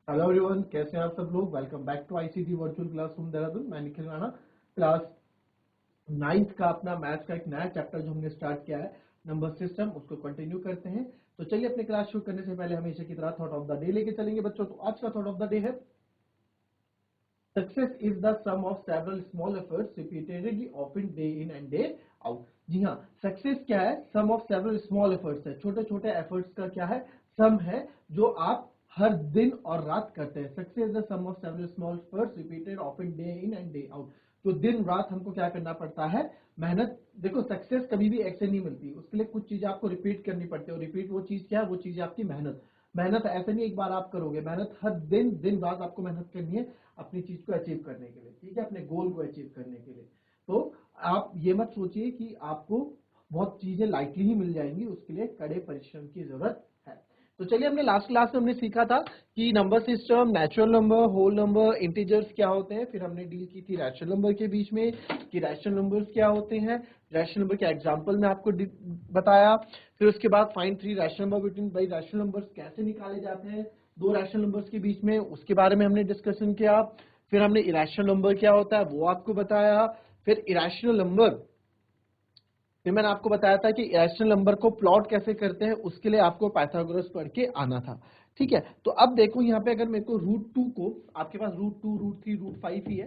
Hello everyone, कैसे हैं आप सब लोग। Welcome back to ICT virtual classroom Dehradun. मैं निखिल राणा। क्लास 9th का अपना मैथ्स का एक नया चैप्टर जो हमने स्टार्ट किया है, नंबर सिस्टम, उसको कंटिन्यू करते हैं। तो चलिए अपने क्लास शुरू करने से पहले हमेशा की तरह थॉट ऑफ द डे लेके चलेंगे बच्चों। तो आज का थॉट ऑफ द डे है success is the sum of several small efforts repeatedly often day in and day out. जी हाँ, सक्सेस क्या है? Sum of several small efforts है, छोटे छोटे एफर्ट्स का क्या है? सम है, जो आप हर दिन और रात करते हैं। Success the sum of several small efforts repeated often day in and day out. तो दिन रात हमको क्या करना पड़ता है? मेहनत। देखो, सक्सेस कभी भी एक से नहीं मिलती, उसके लिए कुछ चीजें आपको रिपीट करनी पड़ती है। और रिपीट वो चीज क्या है? वो चीज है आपकी मेहनत। मेहनत ऐसे नहीं एक बार आप करोगे, मेहनत हर दिन दिन रात आपको मेहनत करनी है अपनी चीज को अचीव करने के लिए, ठीक है, अपने गोल को अचीव करने के लिए। तो आप ये मत सोचिए कि आपको बहुत चीजें लाइटली ही मिल जाएंगी, उसके लिए कड़े परिश्रम की जरूरत है। तो चलिए, हमने लास्ट क्लास में हमने सीखा था कि number system, natural number, whole number, integers क्या होते हैं। फिर हमने डील की थी रैशनल नंबर के बीच में कि रैशनल नंबर्स क्या होते हैं। रैशनल नंबर के एग्जांपल में आपको बताया। फिर उसके बाद find 3 rational number between by rational numbers कैसे निकाले जाते हैं दो रैशनल नंबर्स के बीच में, उसके बारे में हमने डिस्कशन किया। फिर हमने इरेशनल नंबर क्या होता है वो आपको बताया। फिर इरेशनल नंबर, फिर मैंने आपको बताया था कि इरेशनल नंबर को प्लॉट कैसे करते हैं, उसके लिए आपको पाइथागोरस पढ़ के आना था। ठीक है, तो अब देखो यहाँ पे अगर मेरे को √2 को, आपके पास √2, √3, √5 ही है,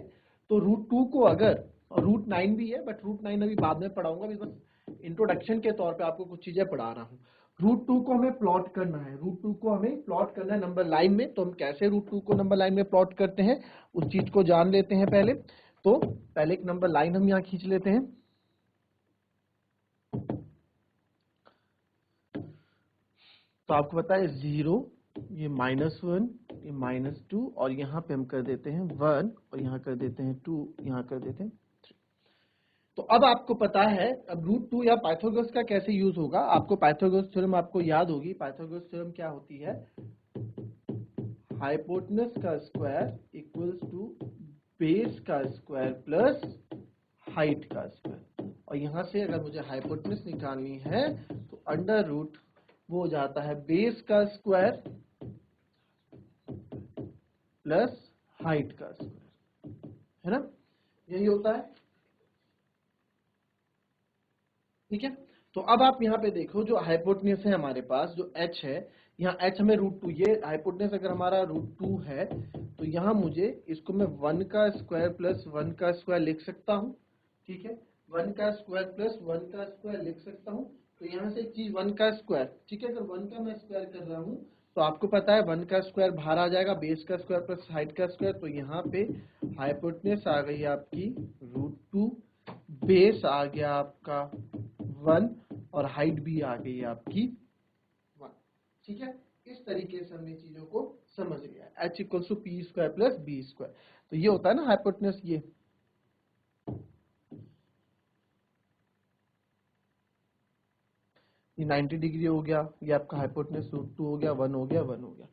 तो √2 को अगर, और √9 भी है, बट √9 अभी बाद में पढ़ाऊंगा, अभी बस इंट्रोडक्शन के तौर पे आपको कुछ चीजें पढ़ा रहा हूँ। √2 को हमें प्लॉट करना है, √2 को हमें प्लॉट करना है नंबर लाइन में। तो हम कैसे √2 को नंबर लाइन में प्लॉट करते हैं उस चीज को जान लेते हैं पहले। तो पहले एक नंबर लाइन हम यहाँ खींच लेते हैं। तो आपको पता है 0, ये -1, ये -2, और यहाँ पे हम कर देते हैं 1, और यहाँ कर देते हैं 2, यहाँ कर देते हैं 3। तो अब आपको पता है अब √2 या पाइथागोरस का कैसे यूज होगा। आपको पाइथागोरस थ्योरम आपको याद होगी। पाइथागोरस थ्योरम क्या होती है? हाइपोटेनस का स्क्वायर इक्वल्स टू बेस का स्क्वायर प्लस हाइट का स्क्वायर। और यहां से अगर मुझे हाइपोटेनस निकालनी है तो अंडर रूट वो हो जाता है बेस का स्क्वायर प्लस हाइट का स्क्वायर, है ना? यही होता है। ठीक है, तो अब आप यहाँ पे देखो, जो हाइपोटेनस है हमारे पास, जो h है, यहाँ h हमें √2, ये हाइपोटेनस अगर हमारा √2 है, तो यहाँ मुझे इसको मैं 1 का स्क्वायर प्लस 1 का स्क्वायर लिख सकता हूँ। ठीक है, 1 का स्क्वायर प्लस 1 का स्क्वायर लिख सकता हूँ। तो यहाँ से एक चीज 1 का स्क्वायर, ठीक है, अगर 1 का मैं स्क्वायर कर रहा हूँ तो आपको पता है 1 का स्क्वायर बाहर आ जाएगा, बेस का स्क्वायर प्लस हाइट का स्क्वायर। तो यहाँ पे हाइपोटेनस आ गई आपकी √2, बेस आ गया आपका 1, और हाइट भी आ गई आपकी 1। ठीक है, इस तरीके से हमने चीजों को समझ लिया। h equal to p square plus b square. तो ये होता है ना हाइपोटेनस। ये 90 डिग्री हो गया, ये आपका हाइपोटेनस √2 हो गया, 1 हो गया, 1 हो गया।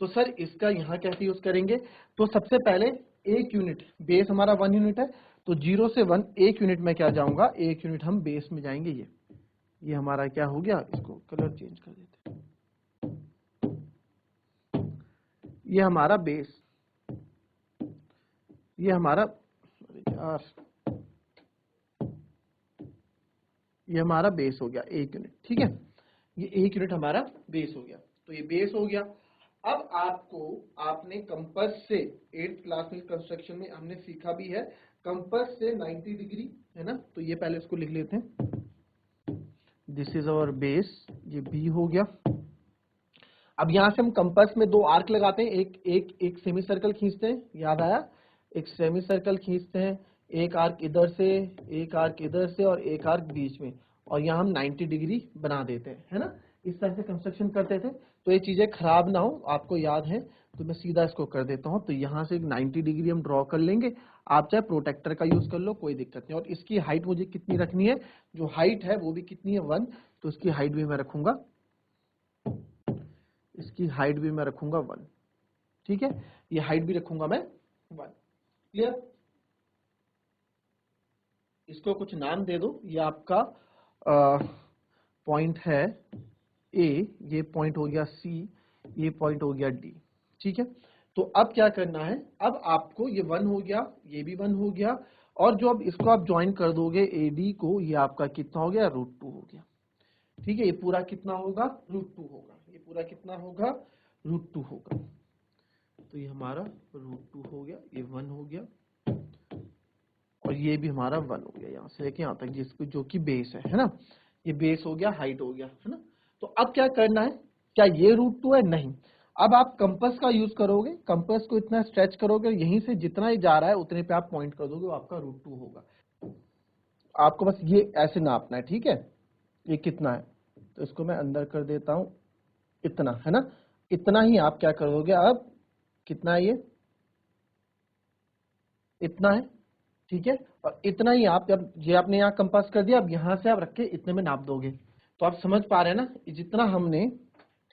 तो सर इसका यहाँ कैसे यूज करेंगे? तो सबसे पहले एक यूनिट, बेस हमारा 1 यूनिट है, तो 0 से 1 एक यूनिट में क्या जाऊंगा, एक यूनिट हम बेस में जाएंगे। ये हमारा क्या हो गया, इसको कलर चेंज कर देते हैं। ये हमारा बेस, ये हमारा, अरे यार, ये हमारा बेस हो गया 1 यूनिट। ठीक है, ये 1 यूनिट हमारा बेस हो गया। तो ये बेस हो गया। अब आपको, आपने कंपास से 8th क्लास में कंस्ट्रक्शन में हमने सीखा भी है, कंपास से 90 डिग्री, है ना? तो ये पहले इसको लिख लेते हैं, दिस इज अवर बेस, ये बी हो गया। अब यहां से हम कंपास में 2 आर्क लगाते हैं, एक सेमी सर्कल खींचते हैं, याद आया? एक सेमी सर्कल खींचते हैं, एक आर्क इधर से, एक आर्क इधर से, और एक आर्क बीच में, और यहाँ हम 90 डिग्री बना देते हैं, है ना? इस तरह से कंस्ट्रक्शन करते थे। तो ये चीजें खराब ना हो, आपको याद है, तो मैं सीधा इसको कर देता हूँ। तो यहाँ से 90 डिग्री हम ड्रॉ कर लेंगे। आप चाहे प्रोटेक्टर का यूज कर लो, कोई दिक्कत नहीं। और इसकी हाइट मुझे कितनी रखनी है? जो हाइट है वो भी कितनी है, 1। तो इसकी हाइट भी मैं रखूंगा, इसकी हाइट भी मैं रखूंगा 1। ठीक है, ये हाइट भी रखूंगा मैं 1। क्लियर? इसको कुछ नाम दे दो। ये आपका पॉइंट है ए, ये पॉइंट हो गया सी, ये पॉइंट हो गया डी। ठीक है, तो अब क्या करना है, अब आपको ये 1 हो गया, ये भी 1 हो गया, और जो अब इसको आप ज्वाइन कर दोगे AD को, ये आपका कितना हो गया, √2 हो गया। ठीक है, ये पूरा कितना होगा, √2 होगा, ये पूरा कितना होगा, √2 होगा। तो ये हमारा √2 हो गया, ये 1 हो गया, और ये भी हमारा 1 हो गया, यहाँ से लेके यहाँ तक, जिसको जो कि बेस है ना, ये बेस हो गया, हाइट हो गया, है ना। तो अब क्या करना है, क्या ये √2 है, नहीं, अब आप कंपास का यूज करोगे, कंपास को इतना स्ट्रेच करोगे, यहीं से जितना ही जा रहा है उतने पे आप पॉइंट कर दोगे, वो आपका √2 होगा। आपको बस ये ऐसे नापना है, ठीक है, ये कितना है, तो इसको मैं अंदर कर देता हूं, इतना है ना, इतना ही आप क्या करोगे, अब कितना है ये, इतना है, ठीक है, और इतना ही आप, जब ये आपने यहाँ कंपास कर दिया, अब यहां से आप रख के इतने में नाप दोगे। तो आप समझ पा रहे हैं ना, जितना हमने,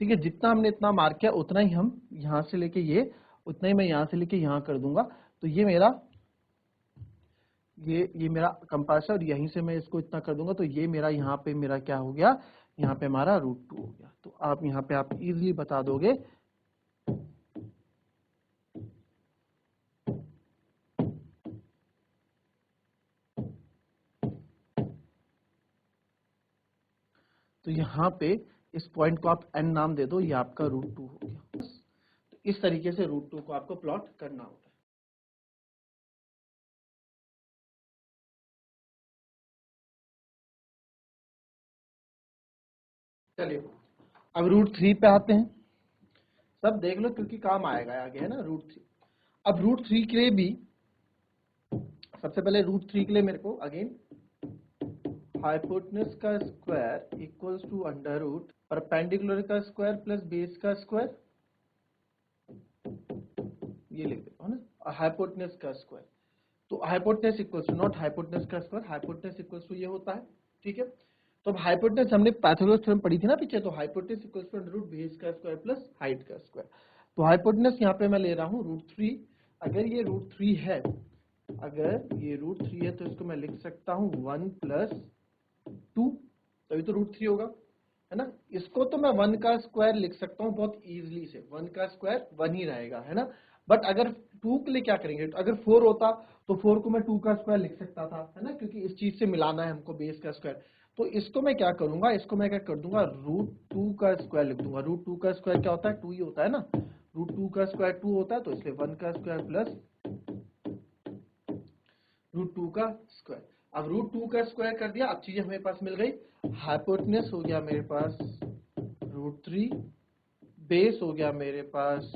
ठीक है, जितना हमने इतना मार्क किया उतना ही हम यहां से लेके ये, उतना ही मैं यहां से लेके यहां कर दूंगा। तो ये मेरा, ये मेरा कंपास है, और यहीं से मैं इसको इतना कर दूंगा, तो ये मेरा यहाँ पे मेरा क्या हो गया, यहाँ पे हमारा √2 हो गया। तो आप यहाँ पे आप इजीली बता दोगे। तो यहाँ पे इस पॉइंट को आप n नाम दे दो, ये आपका √2 हो गया। तो इस तरीके से √2 को आपको प्लॉट करना होता है। चलिए अब √3 पे आते हैं, सब देख लो क्योंकि काम आएगा आगे, है ना, √3। अब √3 के लिए भी, सबसे पहले √3 के लिए मेरे को अगेन हाइपोटेनस का square equals to under root perpendicular का स्क्वायर प्लस बेस का स्क्वायर, ये लिख देता हूं ना, हाइपोटेनस का स्क्वायर। तो hypotenuse equals to, not hypotenuse का स्क्वायर, हाइपोटेनस इक्वल्स टू ये होता है, ठीक है। तो अब हाइपोटेनस हमने पाइथागोरस थ्योरम पढ़ी थी ना पीछे, तो hypotenuse equals to under root base का स्क्वायर प्लस हाइट का स्क्वायर। तो हाइपोटेनस यहाँ पे मैं ले रहा हूँ √3, अगर ये √3 है, अगर ये √3 है, तो इसको मैं लिख सकता हूँ 1 + 2, तभी तो √3 होगा, है ना। इसको तो मैं 1 का स्क्वायर लिख सकता हूँ बहुत इजीली से, 1 का स्क्वायर 1 ही रहेगा, है ना। बट अगर 2 के लिए क्या करेंगे, तो अगर 4 होता तो 4 को मैं 2 का स्क्वायर लिख सकता था, है ना, क्योंकि इस चीज से मिलाना है हमको बेस का स्क्वायर। तो इसको मैं क्या करूंगा, इसको मैं क्या कर दूंगा, √2 का स्क्वायर लिख दूंगा। √2 का स्क्वायर क्या होता है, 2 ही होता है ना, √2 का स्क्वायर 2 होता है, तो इसलिए 1 का स्क्वायर प्लस √2 का स्क्वायर। अब √2 का स्क्वायर कर दिया, अब चीजें हमेरे पास मिल गई, हाइपोटेनस हो गया मेरे पास √3, बेस हो गया मेरे पास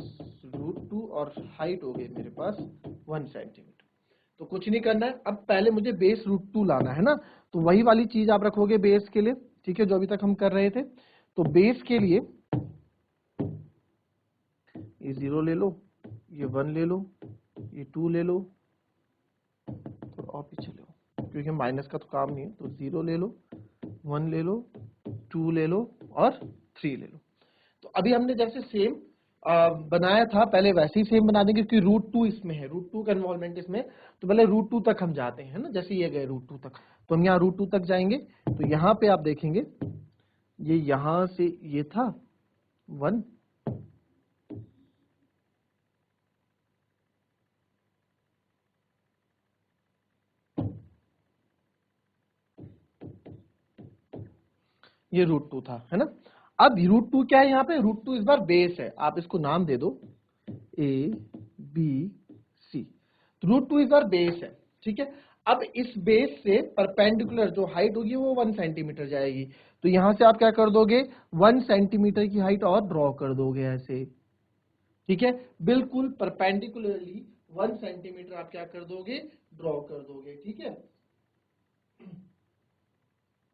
√2, और हाइट हो गई मेरे पास 1 सेंटीमीटर। तो कुछ नहीं करना है, अब पहले मुझे बेस √2 लाना है ना, तो वही वाली चीज आप रखोगे बेस के लिए, ठीक है, जो अभी तक हम कर रहे थे। तो बेस के लिए ये 0 ले लो, ये 1 ले लो, ये 2 ले लो, तो और पीछे ले लो, क्योंकि माइनस का तो काम नहीं है। तो 0 ले लो, 1 ले लो, 2 ले लो, और 3 ले लो। तो अभी हमने जैसे सेम बनाया था पहले, वैसे ही सेम बना देंगे, क्योंकि √2 इसमें है, √2 का इन्वॉल्वमेंट इसमें। तो पहले √2 तक हम जाते हैं ना, जैसे ये गए √2 तक, तो हम यहाँ √2 तक जाएंगे। तो यहाँ पे आप देखेंगे, ये यहाँ से ये था 1, ये √2 था, है ना। अब √2 क्या है, यहाँ पे √2 इस बार बेस है, आप इसको नाम दे दो ABC। तो √2 इस बार बेस है, ठीक है। अब इस बेस से परपेंडिकुलर जो हाइट होगी वो 1 सेंटीमीटर जाएगी। तो यहां से आप क्या कर दोगे, 1 सेंटीमीटर की हाइट और ड्रॉ कर दोगे ऐसे, ठीक है, बिल्कुल परपेंडिकुलरली 1 सेंटीमीटर आप क्या कर दोगे, ड्रॉ कर दोगे, ठीक है।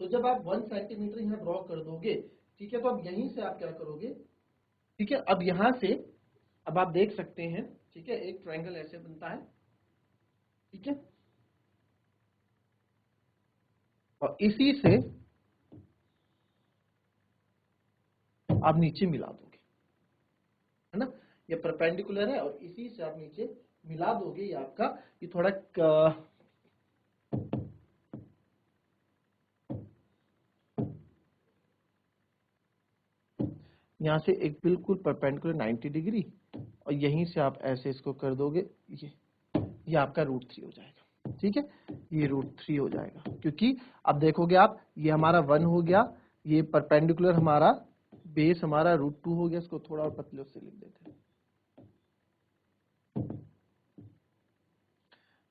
तो जब आप 1 सेंटीमीटर यहाँ ड्रॉ कर दोगे, ठीक है, तो अब यहीं से आप क्या करोगे, ठीक है, अब यहां से, अब आप देख सकते हैं, ठीक है, एक ट्रायंगल ऐसे बनता है, ठीक है, और इसी से आप नीचे मिला दोगे, है ना, ये परपेंडिकुलर है, और इसी से आप नीचे मिला दोगे, ये आपका, ये थोड़ा यहाँ से एक बिल्कुल परपेंडिकुलर 90 डिग्री, और यहीं से आप ऐसे इसको कर दोगे, ये आपका √3 हो जाएगा। ठीक है, ये √3 हो जाएगा, क्योंकि अब देखोगे आप, ये हमारा 1 हो गया, ये परपेंडिकुलर हमारा बेस हमारा √2 हो गया। इसको थोड़ा और पतले से लिख देते हैं।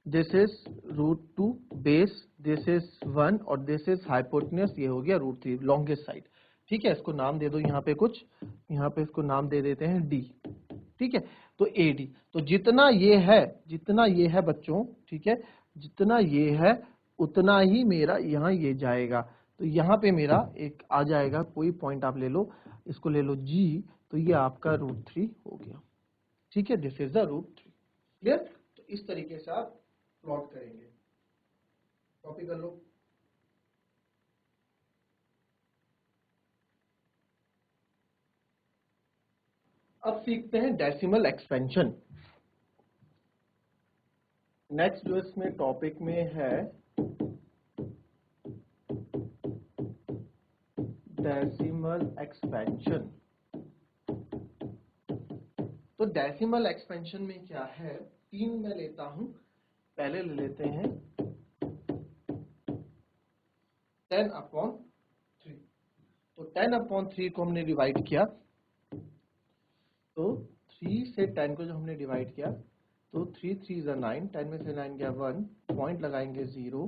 This is √2 base, this is 1 और दिस इज हाइपोटेन्यूस, ये हो गया √3 लॉन्गेस्ट साइड। ठीक है, इसको नाम दे दो यहाँ पे कुछ, यहाँ पे इसको नाम दे देते हैं D। ठीक है, तो AD, तो जितना ये है बच्चों, ठीक है, जितना ये है उतना ही मेरा यहाँ ये जाएगा। तो यहाँ पे मेरा एक आ जाएगा, कोई पॉइंट आप ले लो, इसको ले लो G, तो ये आपका √3 हो गया। ठीक है, दिस इज द √3। क्लियर? तो इस तरीके से आप प्लॉट करेंगे। कॉपी कर लो। अब सीखते हैं डेसिमल एक्सपेंशन। नेक्स्ट जो इसमें टॉपिक में है डेसिमल एक्सपेंशन। तो डेसिमल एक्सपेंशन में क्या है, 3 मैं लेता हूं। पहले ले लेते हैं 10/3। तो 10/3 को हमने डिवाइड किया, तो 3 से 10 को जो हमने डिवाइड किया, तो 3 3 ज़ा 9, 10 में से 9 गया 1, पॉइंट लगाएंगे 0।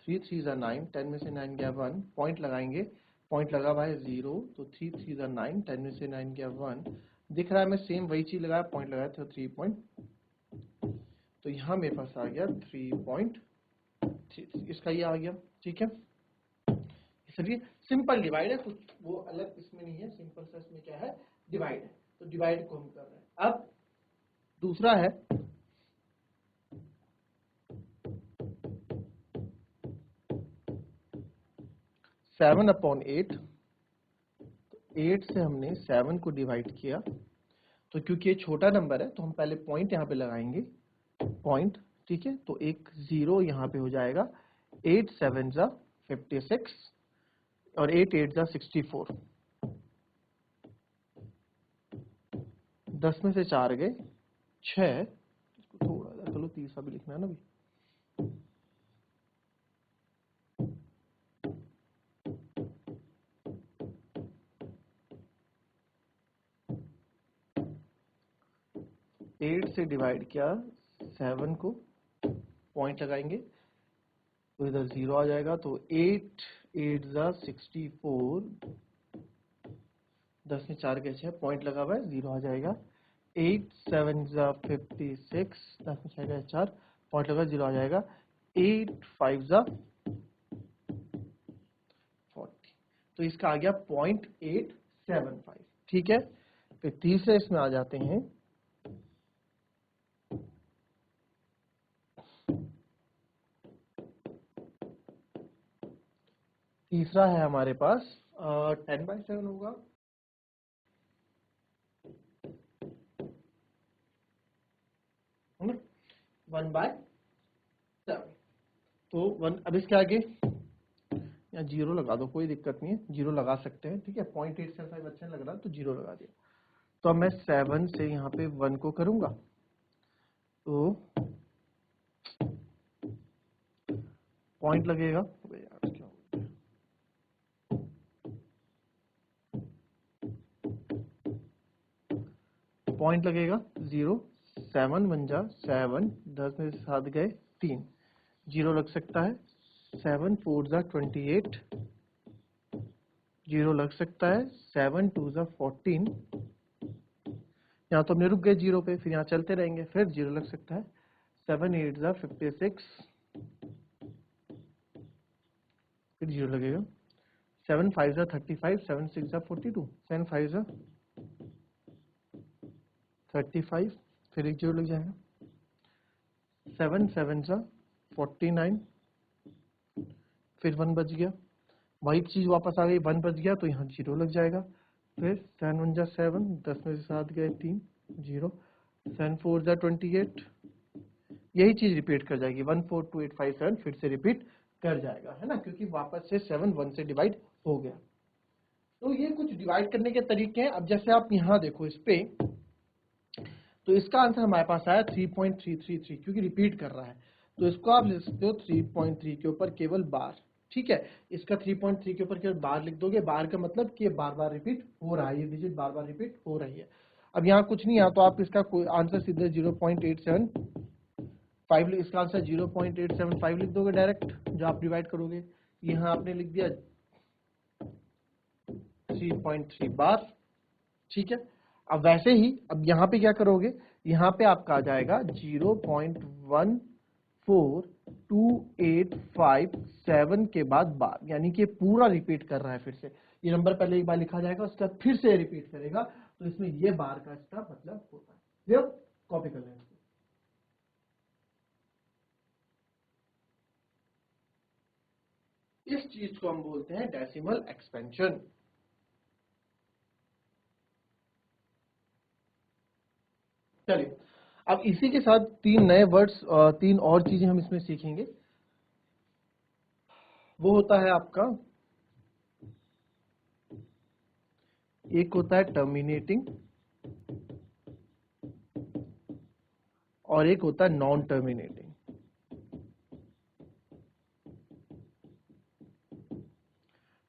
3 3 ज़ा 9, 10 में से 9 गया 1, पॉइंट लगाएंगे, पॉइंट लगा हुआ है 0, तो 3 3 ज़ा 9, 10 में से 9 गया 1, दिख रहा है मैं सेम वही चीज लगाया, पॉइंट लगाया था 3 पॉइंट, तो यहाँ मेरे पास आ गया 3.33, इसका ये आ गया। ठीक है, इसलिए सिंपल डिवाइड है, कुछ वो अलग इसमें नहीं है, सिंपल सा इसमें क्या है, डिवाइड है। तो डिवाइड को हम कर रहे हैं। अब दूसरा है 7/8। 8 से हमने 7 को डिवाइड किया, तो क्योंकि ये छोटा नंबर है तो हम पहले पॉइंट यहाँ पे लगाएंगे, पॉइंट। ठीक है, तो एक 0 यहाँ पे हो जाएगा। 8 7 ज़ा 56 और 8 8 ज़ा 64, 10 में से 4 गए 6, इसको थोड़ा सा चलो तीसरा भी लिखना है ना भी। एट से डिवाइड किया 7 को, पॉइंट लगाएंगे तो इधर 0 आ जाएगा, तो 8 8 ज़ा 64, 10 में 4 गए 6, पॉइंट लगा हुआ है 0 आ जाएगा। 8 7 ज़ा 56, 10 में 6 गए 4, पॉइंट लगा 0 आ जाएगा। 8 5 ज़ा 40, तो इसका आ गया 0.875। ठीक है, फिर तीसरे इसमें आ जाते हैं। तीसरा है हमारे पास 10/7 होगा, है ना, 1/7। तो 1, अब इसके आगे या 0 लगा दो, कोई दिक्कत नहीं है, 0 लगा सकते हैं। ठीक है, 0.875 अच्छा लग रहा तो 0 लगा दिया। तो अब मैं 7 से यहाँ पे 1 को करूंगा, तो पॉइंट लगेगा, यार क्या हो गया, पॉइंट लगेगा 0, 7 1 जा 7, 10 में से 7 गए 3, 0 लग सकता है। 7 4 जा 28, 0 लग सकता है। 7 2 जा 14, यहाँ तो हमने रुक गए 0 पे, फिर यहाँ चलते रहेंगे, फिर 0 लग सकता है। 7 8 जा 56, फिर 0 लगेगा। 7 5 जा 35, 7 6 जा 42, 7 5 जा 35, फिर एक 0 लग जाएगा। 7 7 जा 49, फिर 1 बच गया, वही चीज वापस आ गई, 1 बच गया तो यहाँ 0 लग जाएगा। फिर 7 1 जा 7, 10 में से 7 गए 3, 0। 7 4 जा 28, यही चीज रिपीट कर जाएगी, 1 4 2 8 5 7 फिर से रिपीट कर जाएगा, है ना, क्योंकि वापस से 7 1 से डिवाइड हो गया। तो ये कुछ डिवाइड करने के तरीके हैं। अब जैसे आप यहाँ देखो, इस पे तो इसका आंसर हमारे पास आया 3.333 क्योंकि रिपीट कर रहा है। तो इसको आप लिख सकते हो 3.3 के ऊपर केवल बार। ठीक है, इसका 3.3 के ऊपर केवल बार लिख दोगे। बार का मतलब कि बार बार रिपीट हो रहा है, ये डिजिट बार बार रिपीट हो रही है। अब यहाँ कुछ नहीं है तो आप इसका कोई आंसर सीधे 0.875, इसका आंसर 0.875 लिख दोगे डायरेक्ट, जो आप डिवाइड करोगे। यहाँ आपने लिख दिया 3.3 बार। ठीक है, अब वैसे ही अब यहाँ पे क्या करोगे, यहाँ पे आपका आ जाएगा 0.14285 के बाद बार, यानी कि पूरा रिपीट कर रहा है। फिर से ये नंबर पहले एक बार लिखा जाएगा, उसके बाद फिर से रिपीट करेगा, तो इसमें ये बार का इसका मतलब होता है। ये कॉपी कर लेंगे। इस चीज को हम बोलते हैं डेसिमल एक्सपेंशन। चलिए, अब इसी के साथ तीन नए वर्ड्स, तीन और चीजें हम इसमें सीखेंगे। वो होता है आपका, एक होता है टर्मिनेटिंग और एक होता है नॉन टर्मिनेटिंग।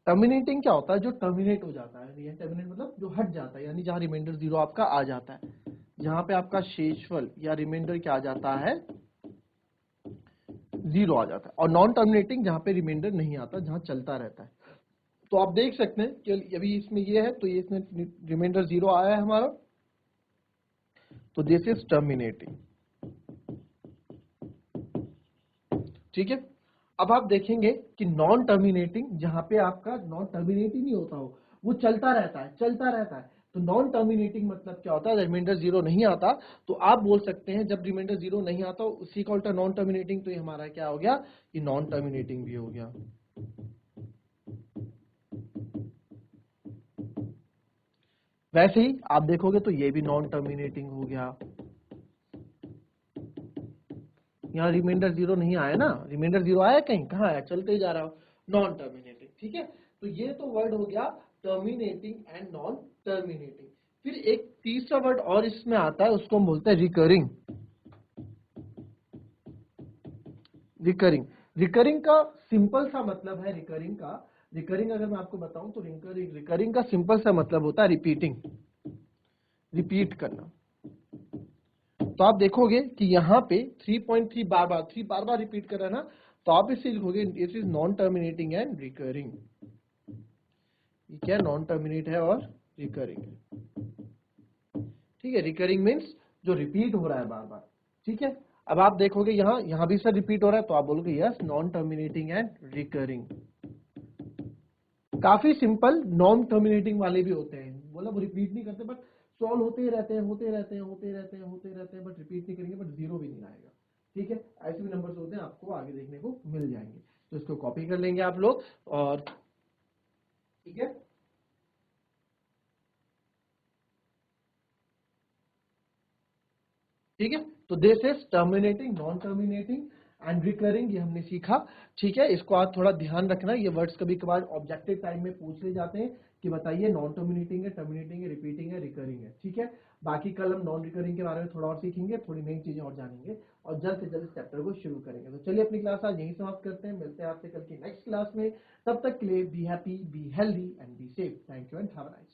टर्मिनेटिंग क्या होता है, जो टर्मिनेट हो जाता है, टर्मिनेट मतलब जो हट जाता है, यानी जहां रिमाइंडर 0 आपका आ जाता है, जहां पे आपका शेषफल या रिमाइंडर क्या आ जाता है, 0 आ जाता है। और नॉन टर्मिनेटिंग जहां पे रिमाइंडर नहीं आता, जहां चलता रहता है। तो आप देख सकते हैं कि अभी इसमें ये है, तो ये इसमें रिमाइंडर 0 आया है हमारा, तो दिस इज टर्मिनेटिंग। ठीक है, अब आप देखेंगे कि नॉन टर्मिनेटिंग, जहां पे आपका नॉन टर्मिनेटिंग नहीं होता हो, वो चलता रहता है, चलता रहता है। तो नॉन टर्मिनेटिंग मतलब क्या होता है, रिमाइंडर 0 नहीं आता, तो आप बोल सकते हैं जब रिमाइंडर 0 नहीं आता उसी का उल्टा नॉन टर्मिनेटिंग, तो ये हमारा क्या हो गया, ये नॉन टर्मिनेटिंग भी हो गया। वैसे ही आप देखोगे तो ये भी नॉन टर्मिनेटिंग हो गया। यहाँ रिमाइंडर 0 नहीं आया ना, रिमाइंडर 0 आया कहीं, कहाँ आया, चलते ही जा रहा हो, नॉन टर्मिनेटिंग। ठीक है, तो ये तो वर्ड हो गया टर्मिनेटिंग एंड नॉन टर्मिनेटिंग। फिर एक तीसरा वर्ड और इसमें आता है, उसको हम बोलते हैं रिकरिंग। रिकरिंग, रिकरिंग का सिंपल सा मतलब है, रिकरिंग का, रिकरिंग अगर मैं आपको बताऊं तो रिकरिंग का सिंपल सा मतलब होता है रिपीटिंग, रिपीट करना। तो आप देखोगे कि यहाँ पे 3.3 बार बार 3 बार बार रिपीट कर रहा है ना, तो आप इसे लिखोगे it is non terminating and recurring. ये क्या नॉन टर्मिनेट है और रिकरिंग है। ठीक है, रिकरिंग मीन्स जो रिपीट हो रहा है बार बार। ठीक है, अब आप देखोगे यहाँ भी सर रिपीट हो रहा है, तो आप बोलोगे yes non terminating and recurring. काफी सिंपल नॉन टर्मिनेटिंग वाले भी होते हैं, बोला वो रिपीट नहीं करते, बट सॉल्व होते ही रहते हैं, होते रहते हैं, होते रहते हैं, होते रहते हैं, बट रिपीट नहीं करेंगे, बट 0 भी नहीं आएगा। ठीक है, ऐसे भी नंबर्स होते हैं, आपको आगे देखने को मिल जाएंगे। तो इसको कॉपी कर लेंगे आप लोग, और ठीक है, ठीक है, तो this is terminating, non terminating and recurring, ये हमने सीखा। ठीक है, इसको आप थोड़ा ध्यान रखना, ये वर्ड्स कभी कभार ऑब्जेक्टिव टाइम में पूछ ले जाते हैं कि बताइए नॉन टर्मिनेटिंग है, टर्मिनेटिंग है, रिपीटिंग है, रिकरिंग है। ठीक है, बाकी कल हम नॉन रिकरिंग के बारे में थोड़ा और सीखेंगे, थोड़ी नई चीजें और जानेंगे, और जल्द से जल्द इस चैप्टर को शुरू करेंगे। तो चलिए अपनी क्लास आज यहीं समाप्त करते हैं, मिलते हैं आपसे कल की नेक्स्ट क्लास में। तब तक के लिए be happy, be healthy and be safe. Thank you and have a nice